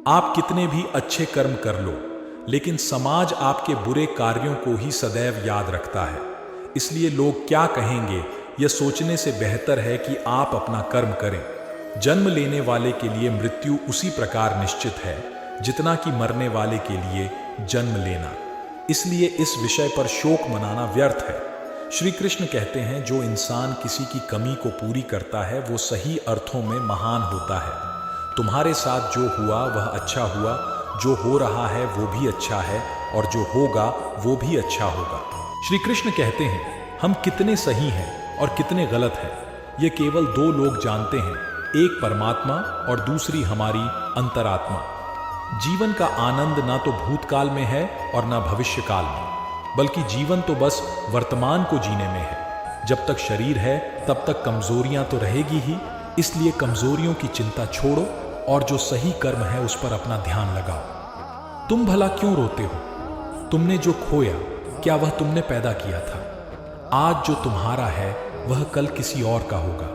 आप कितने भी अच्छे कर्म कर लो, लेकिन समाज आपके बुरे कार्यों को ही सदैव याद रखता है। इसलिए लोग क्या कहेंगे यह सोचने से बेहतर है कि आप अपना कर्म करें। जन्म लेने वाले के लिए मृत्यु उसी प्रकार निश्चित है जितना कि मरने वाले के लिए जन्म लेना। इसलिए इस विषय पर शोक मनाना व्यर्थ है। श्री कृष्ण कहते हैं, जो इंसान किसी की कमी को पूरी करता है वो सही अर्थों में महान होता है। तुम्हारे साथ जो हुआ वह अच्छा हुआ, जो हो रहा है वो भी अच्छा है, और जो होगा वो भी अच्छा होगा। श्री कृष्ण कहते हैं, हम कितने सही हैं और कितने गलत हैं ये केवल दो लोग जानते हैं, एक परमात्मा और दूसरी हमारी अंतरात्मा। जीवन का आनंद ना तो भूतकाल में है और ना भविष्य काल में, बल्कि जीवन तो बस वर्तमान को जीने में है। जब तक शरीर है तब तक कमजोरियां तो रहेगी ही, इसलिए कमजोरियों की चिंता छोड़ो और जो सही कर्म है उस पर अपना ध्यान लगाओ। तुम भला क्यों रोते हो? तुमने जो खोया क्या वह तुमने पैदा किया था? आज जो तुम्हारा है वह कल किसी और का होगा,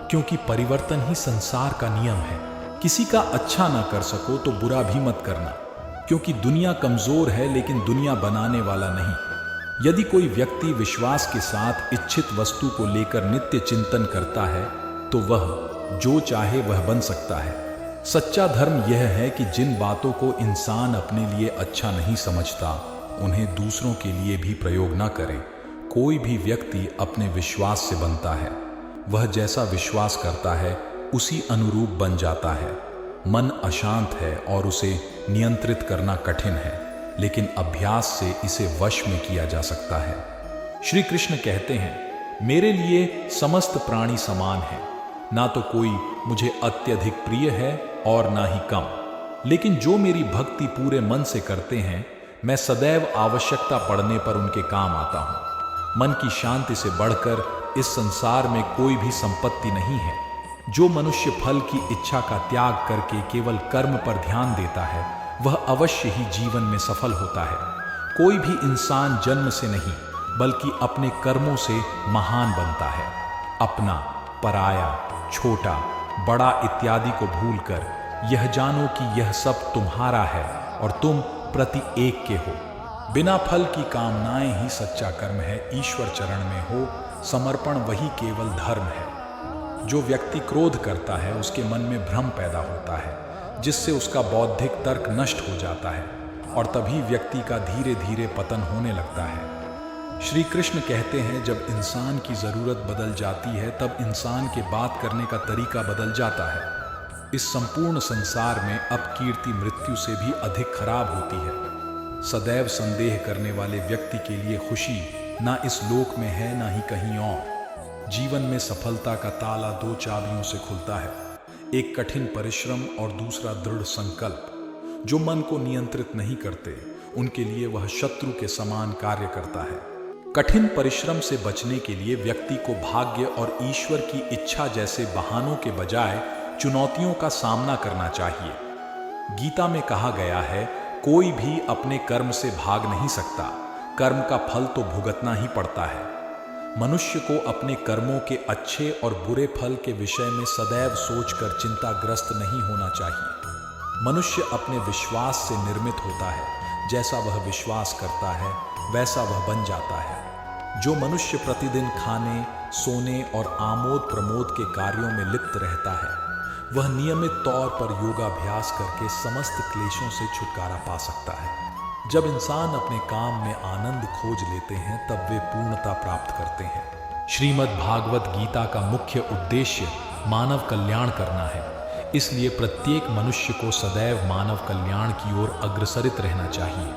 क्योंकि परिवर्तन ही संसार का नियम है। किसी का अच्छा ना कर सको तो बुरा भी मत करना, क्योंकि दुनिया कमजोर है लेकिन दुनिया बनाने वाला नहीं। यदि कोई व्यक्ति विश्वास के साथ इच्छित वस्तु को लेकर नित्य चिंतन करता है तो वह जो चाहे वह बन सकता है। सच्चा धर्म यह है कि जिन बातों को इंसान अपने लिए अच्छा नहीं समझता उन्हें दूसरों के लिए भी प्रयोग न करे। कोई भी व्यक्ति अपने विश्वास से बनता है, वह जैसा विश्वास करता है उसी अनुरूप बन जाता है। मन अशांत है और उसे नियंत्रित करना कठिन है, लेकिन अभ्यास से इसे वश में किया जा सकता है। श्री कृष्ण कहते हैं, मेरे लिए समस्त प्राणी समान है, ना तो कोई मुझे अत्यधिक प्रिय है और ना ही कम, लेकिन जो मेरी भक्ति पूरे मन से करते हैं मैं सदैव आवश्यकता पड़ने पर उनके काम आता हूँ। मन की शांति से बढ़कर इस संसार में कोई भी संपत्ति नहीं है। जो मनुष्य फल की इच्छा का त्याग करके केवल कर्म पर ध्यान देता है वह अवश्य ही जीवन में सफल होता है। कोई भी इंसान जन्म से नहीं बल्कि अपने कर्मों से महान बनता है। अपना, पराया, छोटा, बड़ा इत्यादि को भूलकर यह जानो कि यह सब तुम्हारा है और तुम प्रति एक के हो। बिना फल की कामनाएं ही सच्चा कर्म है। ईश्वर चरण में हो समर्पण वही केवल धर्म है। जो व्यक्ति क्रोध करता है उसके मन में भ्रम पैदा होता है, जिससे उसका बौद्धिक तर्क नष्ट हो जाता है और तभी व्यक्ति का धीरे धीरे पतन होने लगता है। श्री कृष्ण कहते हैं, जब इंसान की ज़रूरत बदल जाती है तब इंसान के बात करने का तरीका बदल जाता है। इस संपूर्ण संसार में अपकीर्ति मृत्यु से भी अधिक खराब होती है। सदैव संदेह करने वाले व्यक्ति के लिए खुशी ना इस लोक में है ना ही कहीं और। जीवन में सफलता का ताला दो चाबियों से खुलता है, एक कठिन परिश्रम और दूसरा दृढ़ संकल्प। जो मन को नियंत्रित नहीं करते उनके लिए वह शत्रु के समान कार्य करता है। कठिन परिश्रम से बचने के लिए व्यक्ति को भाग्य और ईश्वर की इच्छा जैसे बहानों के बजाय चुनौतियों का सामना करना चाहिए। गीता में कहा गया है, कोई भी अपने कर्म से भाग नहीं सकता, कर्म का फल तो भुगतना ही पड़ता है। मनुष्य को अपने कर्मों के अच्छे और बुरे फल के विषय में सदैव सोचकर चिंताग्रस्त नहीं होना चाहिए। मनुष्य अपने विश्वास से निर्मित होता है, जैसा वह विश्वास करता है वैसा वह बन जाता है। जो मनुष्य प्रतिदिन खाने, सोने और आमोद प्रमोद के कार्यों में लिप्त रहता है वह नियमित तौर पर योगाभ्यास करके समस्त क्लेशों से छुटकारा पा सकता है। जब इंसान अपने काम में आनंद खोज लेते हैं तब वे पूर्णता प्राप्त करते हैं। श्रीमद् भागवत गीता का मुख्य उद्देश्य मानव कल्याण करना है, इसलिए प्रत्येक मनुष्य को सदैव मानव कल्याण की ओर अग्रसरित रहना चाहिए।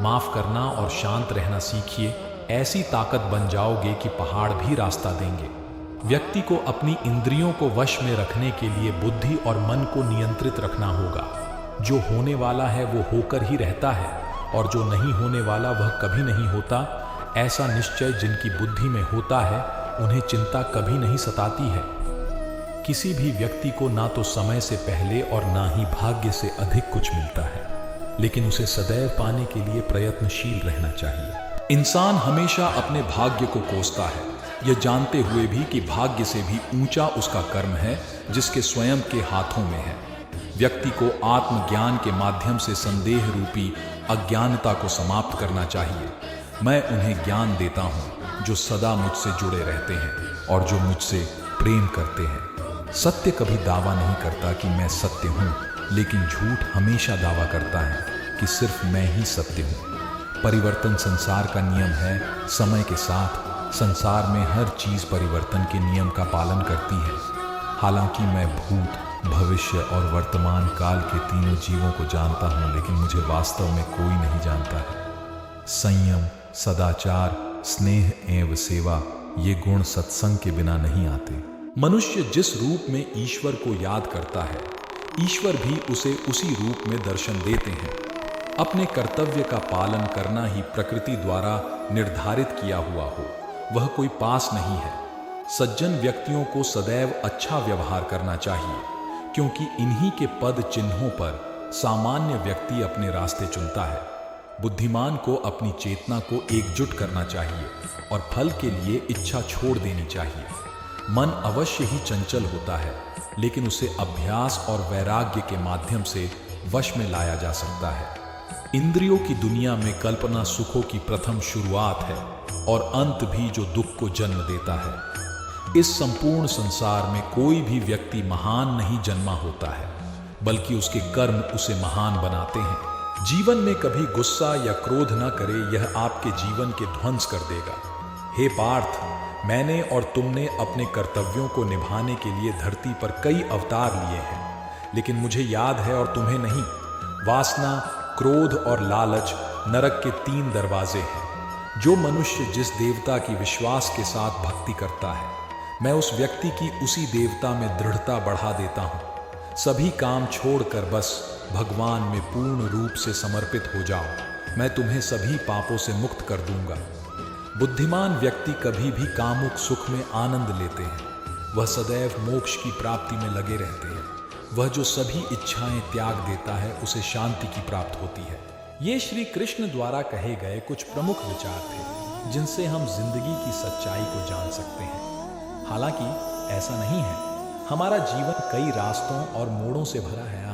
माफ करना और शांत रहना सीखिए, ऐसी ताकत बन जाओगे कि पहाड़ भी रास्ता देंगे। व्यक्ति को अपनी इंद्रियों को वश में रखने के लिए बुद्धि और मन को नियंत्रित रखना होगा। जो होने वाला है वो होकर ही रहता है और जो नहीं होने वाला वह कभी नहीं होता। ऐसा निश्चय जिनकी बुद्धि में होता है उन्हें चिंता कभी नहीं सताती है। किसी भी व्यक्ति को ना तो समय से पहले और ना ही भाग्य से अधिक कुछ मिलता है, लेकिन उसे सदैव पाने के लिए प्रयत्नशील रहना चाहिए। इंसान हमेशा अपने भाग्य को कोसता है, यह जानते हुए भी कि भाग्य से भी ऊंचा उसका कर्म है जिसके स्वयं के हाथों में है। व्यक्ति को आत्मज्ञान के माध्यम से संदेह रूपी अज्ञानता को समाप्त करना चाहिए। मैं उन्हें ज्ञान देता हूँ जो सदा मुझसे जुड़े रहते हैं और जो मुझसे प्रेम करते हैं। सत्य कभी दावा नहीं करता कि मैं सत्य हूँ, लेकिन झूठ हमेशा दावा करता है कि सिर्फ मैं ही सत्य हूँ। परिवर्तन संसार का नियम है। समय के साथ संसार में हर चीज परिवर्तन के नियम का पालन करती है। हालांकि मैं भूत, भविष्य और वर्तमान काल के तीनों जीवों को जानता हूं, लेकिन मुझे वास्तव में कोई नहीं जानता है। संयम, सदाचार, स्नेह एवं सेवा, ये गुण सत्संग के बिना नहीं आते। मनुष्य जिस रूप में ईश्वर को याद करता है, ईश्वर भी उसे उसी रूप में दर्शन देते हैं। अपने कर्तव्य का पालन करना ही प्रकृति द्वारा निर्धारित किया हुआ हो, वह कोई पास नहीं है। सज्जन व्यक्तियों को सदैव अच्छा व्यवहार करना चाहिए, क्योंकि इन्हीं के पद चिन्हों पर सामान्य व्यक्ति अपने रास्ते चुनता है। बुद्धिमान को अपनी चेतना को एकजुट करना चाहिए और फल के लिए इच्छा छोड़ देनी चाहिए। मन अवश्य ही चंचल होता है, लेकिन उसे अभ्यास और वैराग्य के माध्यम से वश में लाया जा सकता है। इंद्रियों की दुनिया में कल्पना सुखों की प्रथम शुरुआत है और अंत भी जो दुख को जन्म देता है। इस संपूर्ण संसार में कोई भी व्यक्ति महान नहीं जन्मा होता है, बल्कि उसके कर्म उसे महान बनाते हैं। जीवन में कभी गुस्सा या क्रोध न करे, यह आपके जीवन के ध्वंस कर देगा। हे पार्थ, मैंने और तुमने अपने कर्तव्यों को निभाने के लिए धरती पर कई अवतार लिए हैं, लेकिन मुझे याद है और तुम्हें नहीं। वासना, क्रोध और लालच नरक के 3 दरवाजे हैं। जो मनुष्य जिस देवता की विश्वास के साथ भक्ति करता है, मैं उस व्यक्ति की उसी देवता में दृढ़ता बढ़ा देता हूँ। सभी काम छोड़कर बस भगवान में पूर्ण रूप से समर्पित हो जाओ, मैं तुम्हें सभी पापों से मुक्त कर दूंगा। बुद्धिमान व्यक्ति कभी भी कामुक सुख में आनंद लेते हैं। वह सदैव मोक्ष की प्राप्ति में लगे रहते हैं। वह जो सभी इच्छाएं त्याग देता है, उसे शांति की प्राप्त होती है। ये श्री कृष्ण द्वारा कहे गए कुछ प्रमुख विचार थे, जिनसे हम जिंदगी की सच्चाई को जान सकते हैं। हालांकि ऐसा नहीं है। हमारा जीवन कई रास्तों और मोड़ों से भरा है।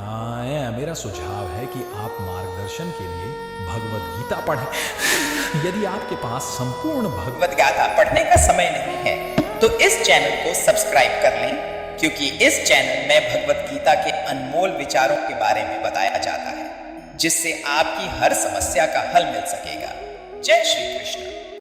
मेरा सुझाव है कि आप मार्गदर्शन के लिए भगवद गीता पढ़ें। यदि आपके पास संपूर्ण भगवद गीता पढ़ने का समय नहीं है, तो इस चैनल को सब्सक्राइब कर लें, क्योंकि इस चैनल में भगवद गीता के अनमोल विचारों के बारे में बताया जाता है, जिससे आपकी हर समस्या का हल मिल सकेगा। जय श्री कृष्ण।